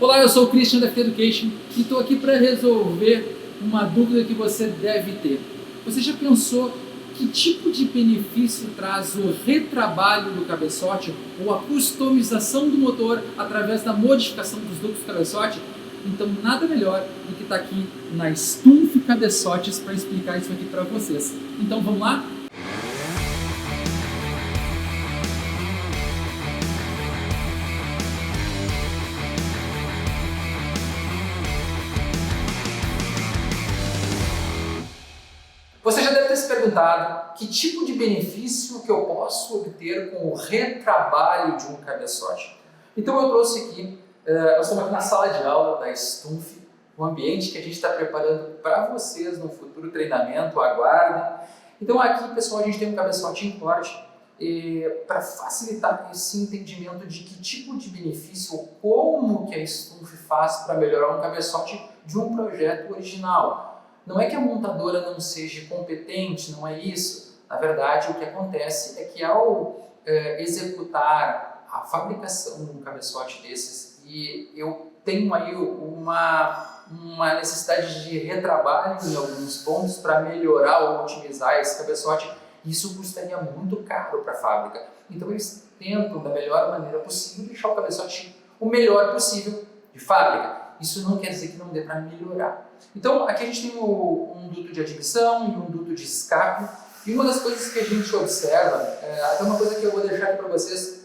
Olá, eu sou o Christian da Fit Education e estou aqui para resolver uma dúvida que você deve ter. Você já pensou que tipo de benefício traz o retrabalho do cabeçote ou a customização do motor através da modificação dos ductos do cabeçote? Então nada melhor do que estar aqui na Stumpf Cabeçotes para explicar isso aqui para vocês. Então vamos lá? Você já deve ter se perguntado que tipo de benefício que eu posso obter com o retrabalho de um cabeçote. Então eu trouxe aqui, nós estamos aqui na sala de aula da Stumpf, um ambiente que a gente está preparando para vocês no futuro treinamento, aguardem. Então aqui, pessoal, a gente tem um cabeçote em corte para facilitar esse entendimento de que tipo de benefício ou como que a Stumpf faz para melhorar um cabeçote de um projeto original. Não é que a montadora não seja competente, não é isso. Na verdade, o que acontece é que ao executar a fabricação de um cabeçote desses, e eu tenho aí uma necessidade de retrabalho em alguns pontos para melhorar ou otimizar esse cabeçote, isso custaria muito caro para a fábrica. Então eles tentam, da melhor maneira possível, deixar o cabeçote o melhor possível de fábrica. Isso não quer dizer que não dê para melhorar. Então, aqui a gente tem um duto de admissão e um duto de escape. E uma das coisas que a gente observa, até uma coisa que eu vou deixar aqui para vocês,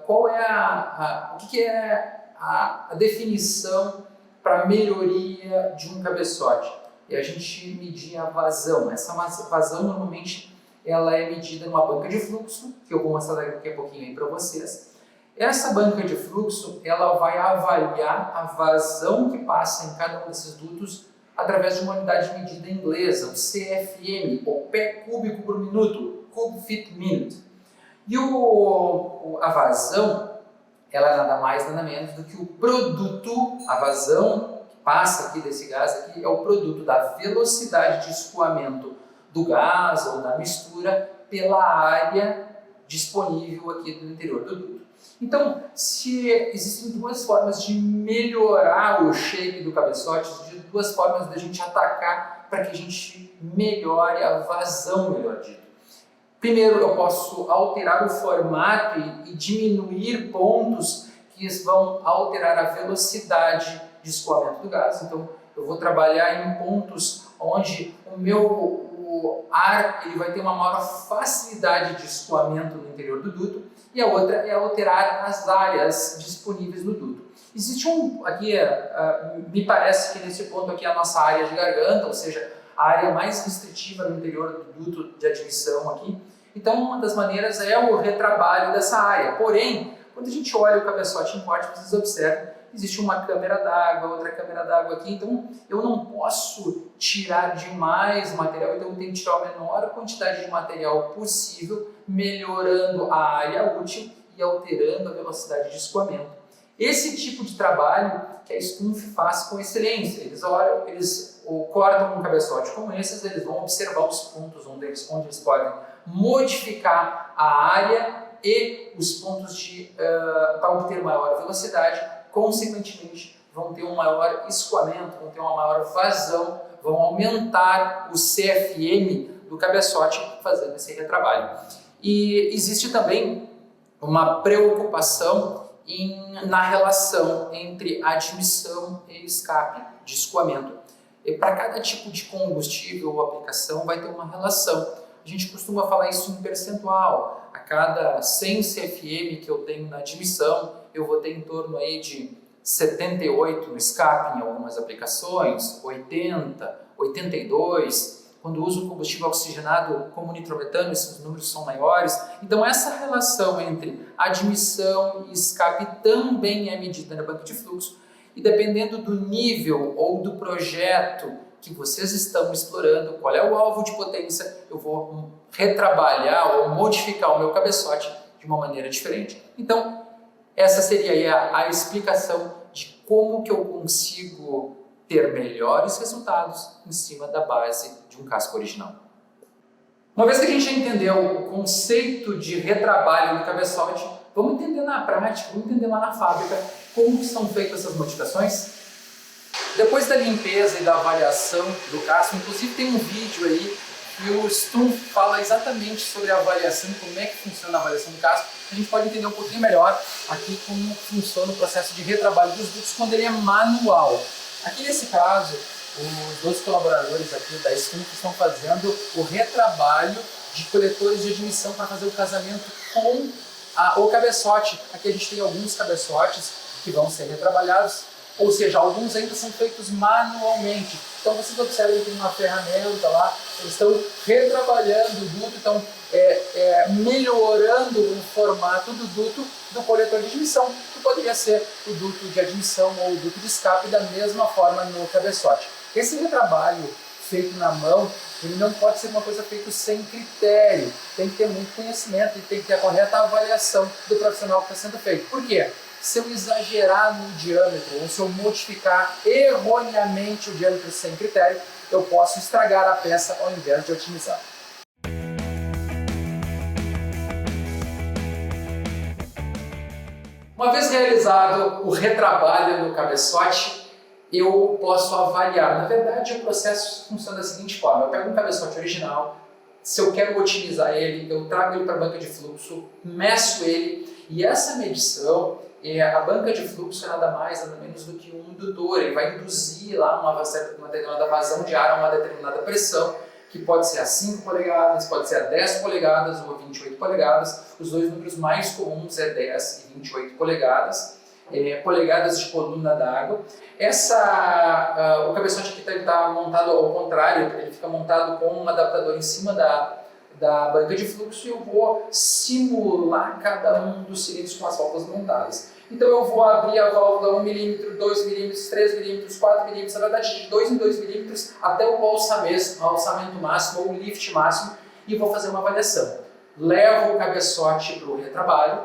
qual é o que é a definição para melhoria de um cabeçote. E a gente medir a vazão. Essa vazão, normalmente, ela é medida numa banca de fluxo, que eu vou mostrar daqui a pouquinho aí para vocês. Essa banca de fluxo, ela vai avaliar a vazão que passa em cada um desses dutos através de uma unidade de medida inglesa, o CFM, ou pé cúbico por minuto, Cube Feet Minute. E a vazão, ela é nada mais, nada menos do que o produto, a vazão que passa aqui desse gás aqui, é o produto da velocidade de escoamento do gás ou da mistura pela área disponível aqui no interior do duto. Então, se existem duas formas de melhorar o shape do cabeçote, existem duas formas da gente atacar para que a gente melhore a vazão, melhor dito. Primeiro, eu posso alterar o formato e diminuir pontos que vão alterar a velocidade de escoamento do gás. Então, eu vou trabalhar em pontos onde o ar ele vai ter uma maior facilidade de escoamento no interior do duto, e a outra é alterar as áreas disponíveis no duto. Existe aqui, me parece que nesse ponto aqui é a nossa área de garganta, ou seja, a área mais restritiva no interior do duto de admissão aqui. Então, uma das maneiras é o retrabalho dessa área. Porém, quando a gente olha o cabeçote em corte, vocês observam, existe uma câmera d'água, outra câmera d'água aqui, então eu não posso tirar demais material, então eu tenho que tirar a menor quantidade de material possível, melhorando a área útil e alterando a velocidade de escoamento. Esse tipo de trabalho que a Stumpf faz com excelência. Eles cortam um cabeçote como esses, eles vão observar os pontos onde eles podem modificar a área e os pontos para obter maior velocidade. Consequentemente, vão ter um maior escoamento, vão ter uma maior vazão, vão aumentar o CFM do cabeçote fazendo esse retrabalho. E existe também uma preocupação na relação entre admissão e escape de escoamento. E para cada tipo de combustível ou aplicação vai ter uma relação. A gente costuma falar isso em percentual. A cada 100 CFM que eu tenho na admissão, eu vou ter em torno aí de 78 no escape em algumas aplicações, 80, 82. Quando uso combustível oxigenado como nitrometano, esses números são maiores. Então essa relação entre admissão e escape também é medida na banca de fluxo. E dependendo do nível ou do projeto que vocês estão explorando, qual é o alvo de potência, eu vou retrabalhar ou modificar o meu cabeçote de uma maneira diferente. Então, essa seria aí a explicação de como que eu consigo ter melhores resultados em cima da base de um casco original. Uma vez que a gente já entendeu o conceito de retrabalho do cabeçote, Vamos entender na prática, vamos entender lá na fábrica como são feitas essas modificações. Depois da limpeza e da avaliação do casco, inclusive tem um vídeo aí que o Stumpf fala exatamente sobre a avaliação, como é que funciona a avaliação do casco. A gente pode entender um pouquinho melhor aqui como funciona o processo de retrabalho dos dutos quando ele é manual. Aqui nesse caso, os dois colaboradores aqui da Stumpf estão fazendo o retrabalho de coletores de admissão para fazer o casamento com o cabeçote. Aqui a gente tem alguns cabeçotes que vão ser retrabalhados, ou seja, alguns ainda são feitos manualmente. Então vocês observam que tem uma ferramenta lá, eles estão retrabalhando o duto, estão melhorando o formato do duto do coletor de admissão, que poderia ser o duto de admissão ou o duto de escape da mesma forma no cabeçote. Esse retrabalho feito na mão, ele não pode ser uma coisa feita sem critério, tem que ter muito conhecimento e tem que ter a correta avaliação do profissional que está sendo feito. Por quê? Se eu exagerar no diâmetro ou se eu modificar erroneamente o diâmetro sem critério, eu posso estragar a peça ao invés de otimizar. Uma vez realizado o retrabalho no cabeçote, eu posso avaliar. Na verdade, o processo funciona da seguinte forma: eu pego um cabeçote original, se eu quero otimizar ele, eu trago ele para a banca de fluxo, meço ele, e essa medição, a banca de fluxo é nada mais, nada menos do que um indutor. Ele vai induzir lá uma determinada vazão de ar a uma determinada pressão, que pode ser a 5 polegadas, pode ser a 10 polegadas ou a 28 polegadas. Os dois números mais comuns é 10 e 28 polegadas. Polegadas de coluna d'água. O cabeçote aqui está montado ao contrário, ele fica montado com um adaptador em cima da banca de fluxo, e eu vou simular cada um dos cilindros com as válvulas montadas. Então eu vou abrir a válvula 1 mm, 2 mm, 3 mm, 4 mm, na verdade de 2 em 2 mm até o alçamento máximo ou o lift máximo, e vou fazer uma avaliação. Levo o cabeçote para o retrabalho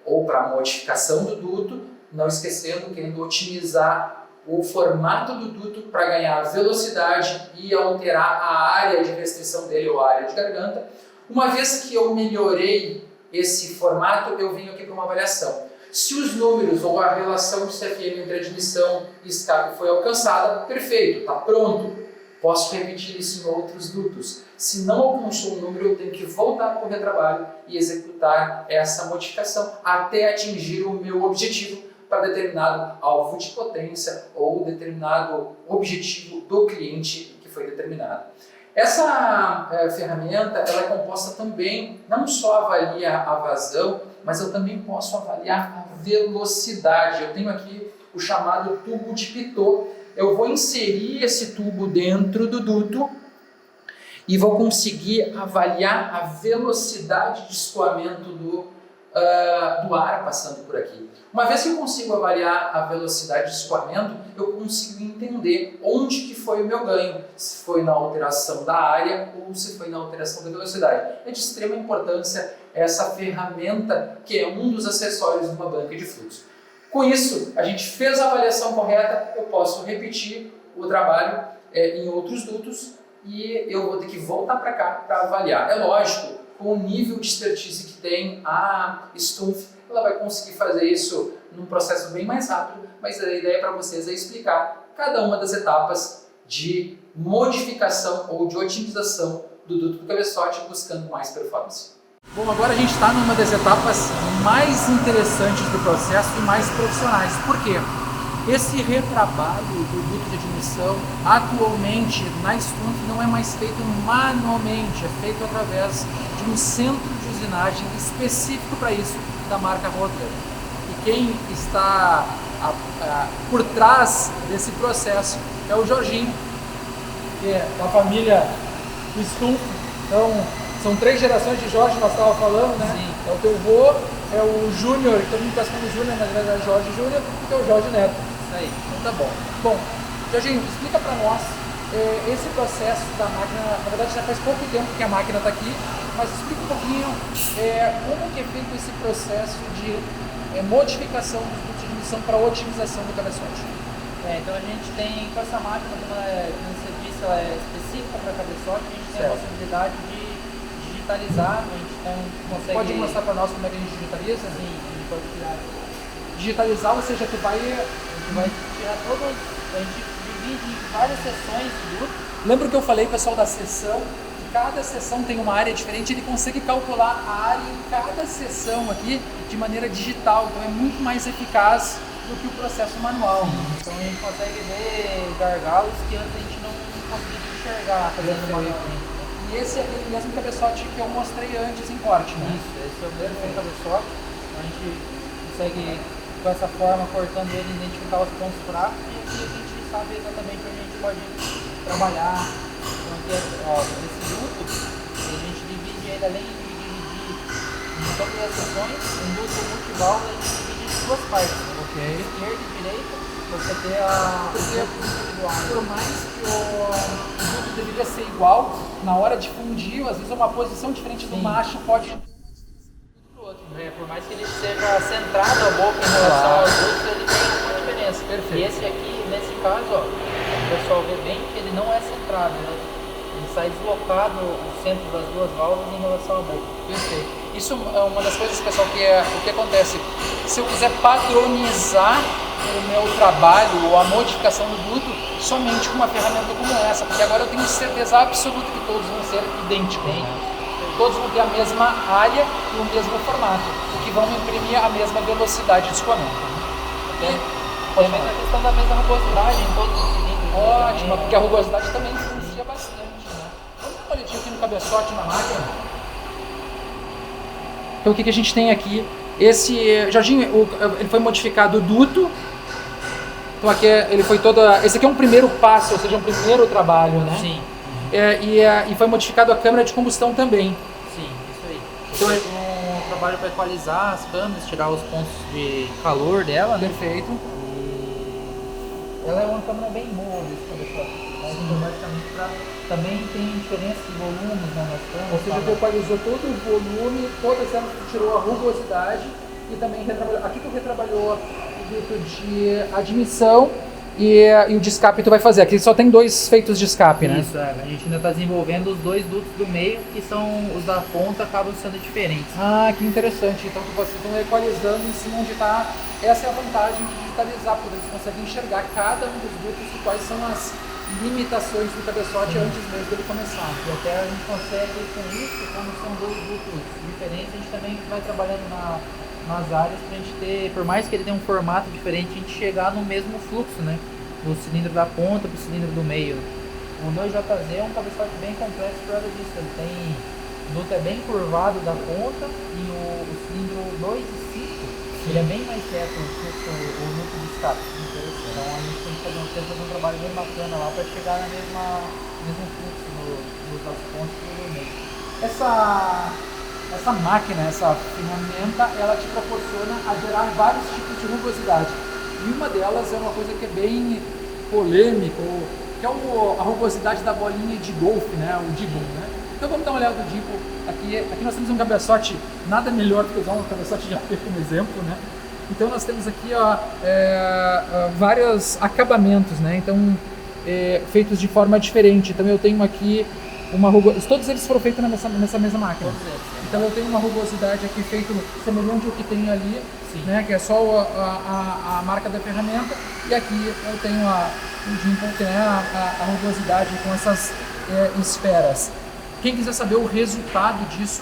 ou para a modificação do duto, não esquecendo, querendo otimizar o formato do duto para ganhar velocidade e alterar a área de restrição dele ou a área de garganta. Uma vez que eu melhorei esse formato, eu venho aqui para uma avaliação. Se os números ou a relação de CFM entre admissão e escape foi alcançada, perfeito, está pronto. Posso repetir isso em outros dutos. Se não alcançou o número, eu tenho que voltar para o retrabalho e executar essa modificação até atingir o meu objetivo para determinado alvo de potência ou determinado objetivo do cliente que foi determinado. Essa ferramenta ela é composta também, não só avalia a vazão, mas eu também posso avaliar a velocidade. Eu tenho aqui o chamado tubo de Pitot. Eu vou inserir esse tubo dentro do duto e vou conseguir avaliar a velocidade de escoamento do ar passando por aqui. Uma vez que eu consigo avaliar a velocidade de escoamento, eu consigo entender onde que foi o meu ganho, se foi na alteração da área ou se foi na alteração da velocidade. É de extrema importância essa ferramenta, que é um dos acessórios de uma banca de fluxo. Com isso, a gente fez a avaliação correta, eu posso repetir o trabalho em outros dutos e eu vou ter que voltar para cá para avaliar. É lógico, com o nível de expertise que tem a Stumpf, ela vai conseguir fazer isso num processo bem mais rápido, mas a ideia para vocês é explicar cada uma das etapas de modificação ou de otimização do duto do cabeçote buscando mais performance. Bom, agora a gente está numa das etapas mais interessantes do processo e mais profissionais. Por quê? Esse retrabalho do duto de admissão, atualmente na Stumpf, não é mais feito manualmente, é feito através de um centro de usinagem específico para isso, da marca Rotter. E quem está por trás desse processo é o Jorginho, que é da família do Stumpf. Então, são 3 gerações de Jorge, nós estávamos falando, né? Sim. É o teu vô, é o Júnior, que todo mundo conhece como Júnior, mas na verdade é Jorge Júnior, e é o Jorge Neto. Isso aí. Então tá bom. Bom, Jorginho, explica para nós esse processo da máquina. Na verdade já faz pouco tempo que a máquina está aqui, mas explica um pouquinho como que é feito esse processo de modificação dos dutos de admissão para otimização do cabeçote. Então a gente tem, com essa máquina, como você disse, ela é específica para cabeçote, a gente tem a possibilidade de digitalizar, a gente consegue... Pode mostrar para nós como é que a gente digitaliza? Sim, a gente pode tirar. Digitalizar, ou seja, A gente vai tirar todas, a gente divide em várias sessões de luto. Lembra que eu falei, pessoal, da sessão? Cada sessão tem uma área diferente, ele consegue calcular a área em cada sessão aqui de maneira digital, então é muito mais eficaz do que o processo manual. Então a gente consegue ver gargalos que antes a gente não conseguia enxergar fazendo manualmente. E esse é aquele mesmo cabeçote que eu mostrei antes em corte, né? Isso, esse é o mesmo cabeçote. A gente consegue, com essa forma, cortando ele, identificar os pontos fracos e aqui a gente sabe exatamente onde a gente pode trabalhar. Então aqui, esse luto, a gente divide ele, além de dividir em todas as sessões, um luto multivalve a gente divide em duas partes. Esquerda e direita, você ter a individual. Por mais que o luto deveria ser igual, na hora de fundir, às vezes uma posição diferente do macho pode... Por mais que ele seja centrado a boca em relação aos outros, ele tem uma diferença. Perfeito. E esse aqui, nesse caso, o pessoal vê bem que ele não é centrado, né? Ele sai deslocado o centro das duas válvulas em relação à boca. Perfeito. Isso é uma das coisas, pessoal, o que acontece. Se eu quiser padronizar o meu trabalho ou a modificação do duto somente com uma ferramenta como essa, porque agora eu tenho certeza absoluta que todos vão ser idênticos. Né? Todos vão ter a mesma área e o mesmo formato, o que vão imprimir a mesma velocidade de escoamento. Tem a mesma questão da mesma rugosidade em todos os cilindros. Ótimo, porque a rugosidade também influencia bastante. Né? Vamos dar uma olhadinha aqui no cabeçote, na máquina. Então o que a gente tem aqui? Esse, Jorginho, ele foi modificado o duto. Então aqui ele foi esse aqui é um primeiro passo, ou seja, um primeiro trabalho, né? Sim. E foi modificado a câmara de combustão também. Sim, isso aí. Então, um trabalho para equalizar as câmeras, tirar os pontos de calor dela, né? Perfeito. E ela é uma câmera bem boa desse cabeçote. Basicamente também tem diferença de volumes nas câmeras. Ou seja, tu equalizou todo o volume, todas elas tirou a rugosidade e também retrabalhou. Aqui tu retrabalhou o duto de admissão e o de escape tu vai fazer. Aqui só tem dois feitos de escape, né? Isso, a gente ainda está desenvolvendo os dois dutos do meio, que são os da ponta, acabam sendo diferentes. Ah, que interessante. Então vocês estão equalizando em cima onde está. Essa é a vantagem de digitalizar, porque eles conseguem enxergar cada um dos dutos e quais são as limitações do cabeçote antes mesmo dele começar. E até a gente consegue, com isso, como são dois dutos diferentes, a gente também vai trabalhando nas áreas para a gente ter, por mais que ele tenha um formato diferente, a gente chegar no mesmo fluxo, né? Do cilindro da ponta para o cilindro do meio. O 2JZ é um cabeçote bem complexo por causa disso. Ele tem, o duto é bem curvado da ponta e o cilindro 2 e 5 ele é bem mais reto do que o duto de escape. Então a gente tem que fazer um trabalho bem bacana lá para chegar no mesmo fluxo das pontas e do meio. Essa máquina, essa ferramenta, ela te proporciona a gerar vários tipos de rugosidade. E uma delas é uma coisa que é bem polêmica, que é a rugosidade da bolinha de golfe, né? O Dibble, né? Então vamos dar uma olhada no Dibble. Aqui nós temos um cabeçote, nada melhor do que usar um cabeçote de AP como exemplo, né? Então nós temos aqui vários acabamentos, né? Então, feitos de forma diferente. Então eu tenho aqui uma rugosidade, todos eles foram feitos nessa mesma máquina. Então eu tenho uma rugosidade aqui feito semelhante ao que tem ali, né? Que é só a marca da ferramenta. E aqui eu tenho o Dibble, que é a rugosidade com essas esferas. Quem quiser saber o resultado disso,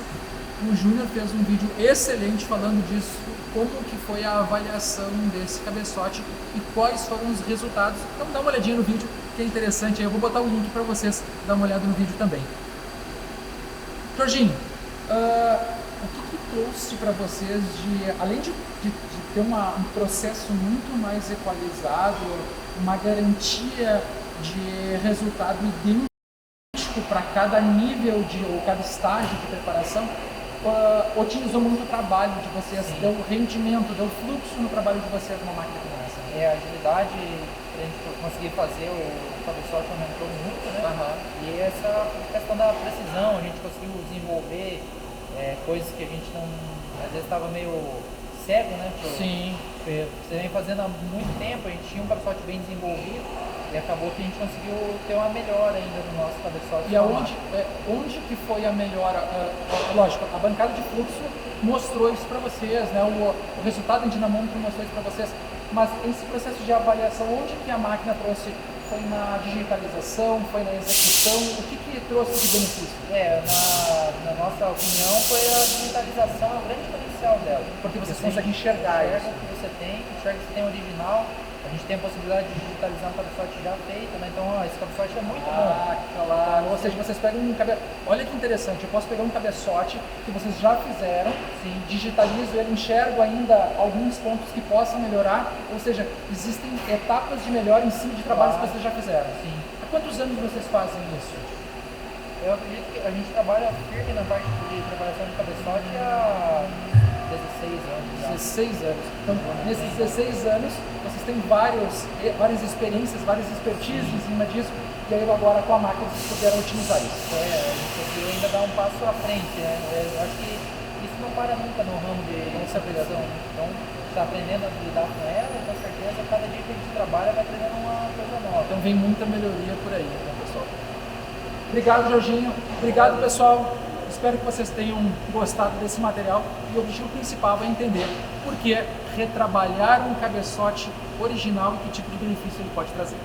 o Júnior fez um vídeo excelente falando disso, como que foi a avaliação desse cabeçote e quais foram os resultados. Então dá uma olhadinha no vídeo, que é interessante. Eu vou botar o link para vocês dar uma olhada no vídeo também. Jorginho, o que trouxe para vocês além de ter um processo muito mais equalizado, uma garantia de resultado idêntico para cada nível ou cada estágio de preparação, otimizou muito o trabalho de vocês, deu rendimento, deu fluxo no trabalho de vocês numa máquina como essa? A agilidade para a gente conseguir fazer o cabeçote aumentou muito, né? E essa questão da precisão, a gente conseguiu desenvolver coisas que a gente não, às vezes estava meio cego, né? Sim. Você vem fazendo há muito tempo, a gente tinha um cabeçote bem desenvolvido, E acabou que a gente conseguiu ter uma melhora ainda no nosso cabeçote. E onde que foi a melhora? Lógico, a bancada de fluxo mostrou isso para vocês, né? O resultado em dinamômetro mostrou isso para vocês, mas esse processo de avaliação, onde que a máquina trouxe? Foi na digitalização, foi na execução? O que trouxe de benefício? Na nossa opinião, foi a digitalização, é o grande diferencial dela. Porque vocês conseguem enxergar isso. Enxerga o que você tem, enxerga que você tem original. A gente tem a possibilidade de digitalizar um cabeçote já feito, né? Então, esse cabeçote é muito bom. Claro. Ou seja, vocês pegam um cabeçote. Olha que interessante, eu posso pegar um cabeçote que vocês já fizeram, Sim. digitalizo ele, enxergo ainda alguns pontos que possam melhorar, ou seja, existem etapas de melhora em cima de trabalhos que vocês já fizeram. Sim. Há quantos anos vocês fazem isso? Eu acredito que a gente trabalha firme na parte de trabalhação de cabeçote há 16 anos. Já. 16 anos. Então, nesses 16 anos, vocês têm várias experiências, várias expertises em cima disso, e aí agora com a máquina vocês puderam utilizar isso. A gente conseguiu ainda dar um passo à frente, né? Eu acho que isso não para nunca no ramo de operação, né? Então, está aprendendo a lidar com ela, e com certeza, cada dia que a gente trabalha vai aprendendo uma coisa nova. Então vem muita melhoria por aí, né, pessoal? Obrigado, Jorginho. Obrigado, pessoal. Espero que vocês tenham gostado desse material. E o objetivo principal é entender por que retrabalhar um cabeçote original e que tipo de benefício ele pode trazer.